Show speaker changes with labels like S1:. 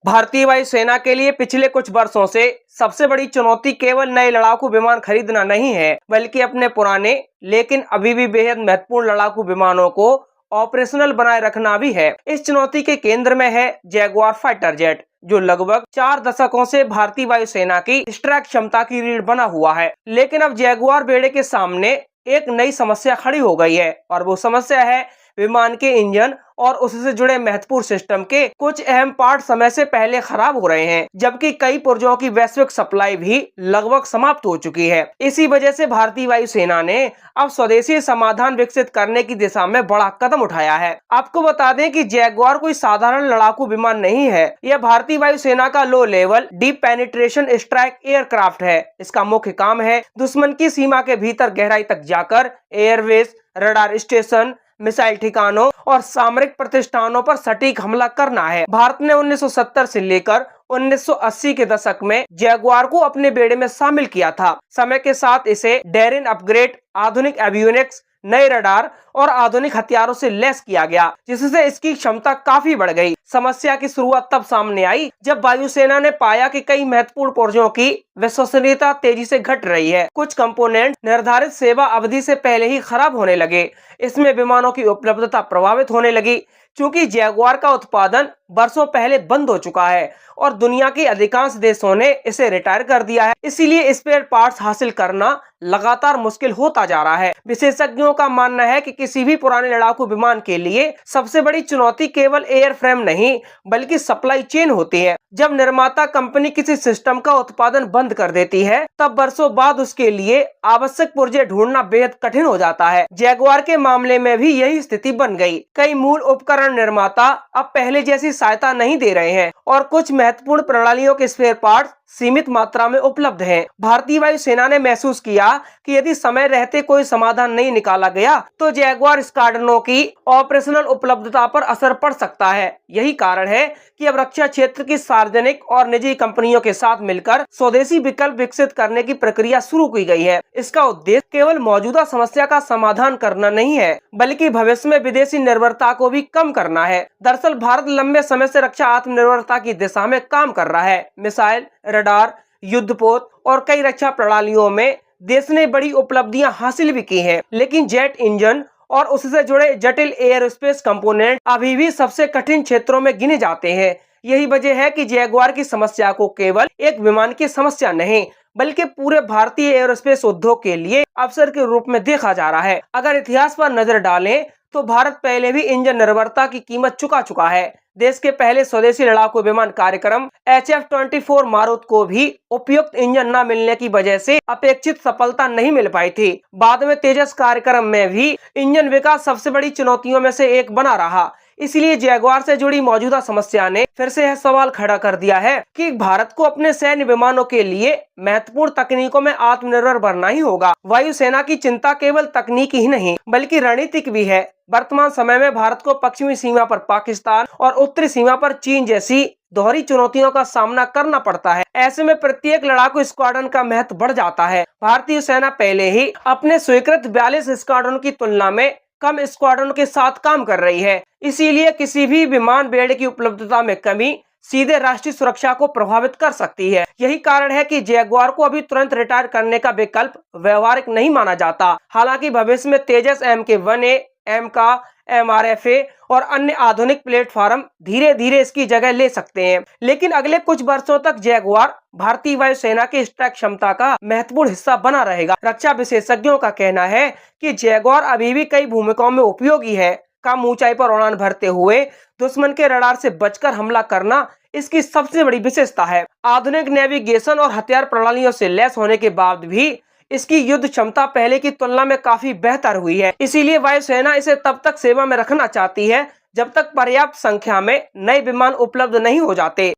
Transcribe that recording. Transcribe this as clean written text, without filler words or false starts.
S1: भारतीय वायुसेना के लिए पिछले कुछ वर्षों से सबसे बड़ी चुनौती केवल नए लड़ाकू विमान खरीदना नहीं है, बल्कि अपने पुराने लेकिन अभी भी बेहद महत्वपूर्ण लड़ाकू विमानों को ऑपरेशनल बनाए रखना भी है। इस चुनौती के केंद्र में है जैगुआर फाइटर जेट, जो लगभग 4 दशकों से भारतीय वायुसेना की स्ट्राइक क्षमता की रीढ़ बना हुआ है। लेकिन अब जैगुआर बेड़े के सामने एक नई समस्या खड़ी हो गई है, और वो समस्या है विमान के इंजन और उससे जुड़े महत्वपूर्ण सिस्टम के कुछ अहम पार्ट समय से पहले खराब हो रहे हैं, जबकि कई पुर्जों की वैश्विक सप्लाई भी लगभग समाप्त हो चुकी है। इसी वजह से भारतीय वायुसेना ने अब स्वदेशी समाधान विकसित करने की दिशा में बड़ा कदम उठाया है। आपको बता दें कि जैगुआर कोई साधारण लड़ाकू विमान नहीं है, यह भारतीय वायुसेना का low level deep penetration strike aircraft है। इसका मुख्य काम है दुश्मन की सीमा के भीतर गहराई तक जाकर एयरवेज, रडार स्टेशन, मिसाइल ठिकानों और सामरिक प्रतिष्ठानों पर सटीक हमला करना है। भारत ने 1970 से लेकर 1980 के दशक में जैगुआर को अपने बेड़े में शामिल किया था। समय के साथ इसे डेरिन अपग्रेड, आधुनिक एवियोनिक्स, नए रडार और आधुनिक हथियारों से लैस किया गया, जिससे इसकी क्षमता काफी बढ़ गई। समस्या की शुरुआत तब सामने आई जब वायुसेना ने पाया कि कई महत्वपूर्ण पुर्जों की विश्वसनीयता तेजी से घट रही है। कुछ कंपोनेंट निर्धारित सेवा अवधि से पहले ही खराब होने लगे। इसमें विमानों की उपलब्धता प्रभावित होने लगी, क्योंकि जैगुआर का उत्पादन वर्षों पहले बंद हो चुका है और दुनिया के अधिकांश देशों ने इसे रिटायर कर दिया है। इसीलिए स्पेयर पार्ट्स हासिल करना लगातार मुश्किल होता जा रहा है। विशेषज्ञों का मानना है कि किसी भी पुराने लड़ाकू विमान के लिए सबसे बड़ी चुनौती केवल एयरफ्रेम नहीं, बल्कि सप्लाई चेन होती है। जब निर्माता कंपनी किसी सिस्टम का उत्पादन बंद कर देती है, तब वर्षों बाद उसके लिए आवश्यक पुर्जे ढूंढना बेहद कठिन हो जाता है। जैगुआर के मामले में भी यही स्थिति बन गई। कई मूल उपकरण निर्माता अब पहले जैसी सहायता नहीं दे रहे हैं और कुछ महत्वपूर्ण प्रणालियों के स्पेयर पार्ट्स सीमित मात्रा में उपलब्ध हैं। भारतीय वायुसेना ने महसूस किया कि यदि समय रहते कोई समाधान नहीं निकाला गया, तो जैगुआर स्क्वाड्रनों की ऑपरेशनल उपलब्धता पर असर पड़ सकता है। यही कारण है कि अब रक्षा क्षेत्र की सार्वजनिक और निजी कंपनियों के साथ मिलकर स्वदेशी विकल्प विकसित करने की प्रक्रिया शुरू की गई है। इसका उद्देश्य केवल मौजूदा समस्या का समाधान करना नहीं है, बल्कि भविष्य में विदेशी निर्भरता को भी कम करना है। दरअसल भारत लंबे समय से रक्षा आत्मनिर्भरता की दिशा में काम कर रहा है। मिसाइल, रडार, युद्धपोत और कई रक्षा प्रणालियों में देश ने बड़ी उपलब्धियां हासिल भी की हैं, लेकिन जेट इंजन और उससे जुड़े जटिल एयरोस्पेस कंपोनेंट अभी भी सबसे कठिन क्षेत्रों में गिने जाते हैं। यही वजह है कि जैगुआर की समस्या को केवल एक विमान की समस्या नहीं, बल्कि पूरे भारतीय एयरोस्पेस उद्योग के लिए अवसर के रूप में देखा जा रहा है। अगर इतिहास पर नजर डालें तो भारत पहले भी इंजन निर्भरता की कीमत चुका है। देश के पहले स्वदेशी लड़ाकू विमान कार्यक्रम HF-24 मारुत को भी उपयुक्त इंजन न मिलने की वजह से अपेक्षित सफलता नहीं मिल पाई थी। बाद में तेजस कार्यक्रम में भी इंजन विकास सबसे बड़ी चुनौतियों में से एक बना रहा। इसलिए जैगुआर से जुड़ी मौजूदा समस्या ने फिर से यह सवाल खड़ा कर दिया है कि भारत को अपने सैन्य विमानों के लिए महत्वपूर्ण तकनीकों में आत्मनिर्भर बनना ही होगा। वायुसेना की चिंता केवल तकनीकी ही नहीं, बल्कि रणनीतिक भी है। वर्तमान समय में भारत को पश्चिमी सीमा पर पाकिस्तान और उत्तरी सीमा पर चीन जैसी दोहरी चुनौतियों का सामना करना पड़ता है। ऐसे में प्रत्येक लड़ाकू स्क्वाड्रन का महत्व बढ़ जाता है। भारतीय सेना पहले ही अपने स्वीकृत 42 स्क्वाड्रन की तुलना में कम स्क्वाड्रन के साथ काम कर रही है। इसीलिए किसी भी विमान बेड़े की उपलब्धता में कमी सीधे राष्ट्रीय सुरक्षा को प्रभावित कर सकती है। यही कारण है कि जैगुआर को अभी तुरंत रिटायर करने का विकल्प व्यवहारिक नहीं माना जाता। हालांकि भविष्य में तेजस MK-1A, MK, MRFA और अन्य आधुनिक प्लेटफॉर्म धीरे धीरे इसकी जगह ले सकते हैं, लेकिन अगले कुछ वर्षों तक जैगुआर भारतीय वायुसेना की स्ट्राइक क्षमता का महत्वपूर्ण हिस्सा बना रहेगा। रक्षा विशेषज्ञों का कहना है कि जैगुआर अभी भी कई भूमिकाओं में उपयोगी है। कम ऊंचाई पर उड़ान भरते हुए दुश्मन के रडार से बचकर हमला करना इसकी सबसे बड़ी विशेषता है। आधुनिक नेविगेशन और हथियार प्रणालियों से लैस होने के बाद भी इसकी युद्ध क्षमता पहले की तुलना में काफी बेहतर हुई है। इसीलिए वायुसेना इसे तब तक सेवा में रखना चाहती है जब तक पर्याप्त संख्या में नए विमान उपलब्ध नहीं हो जाते।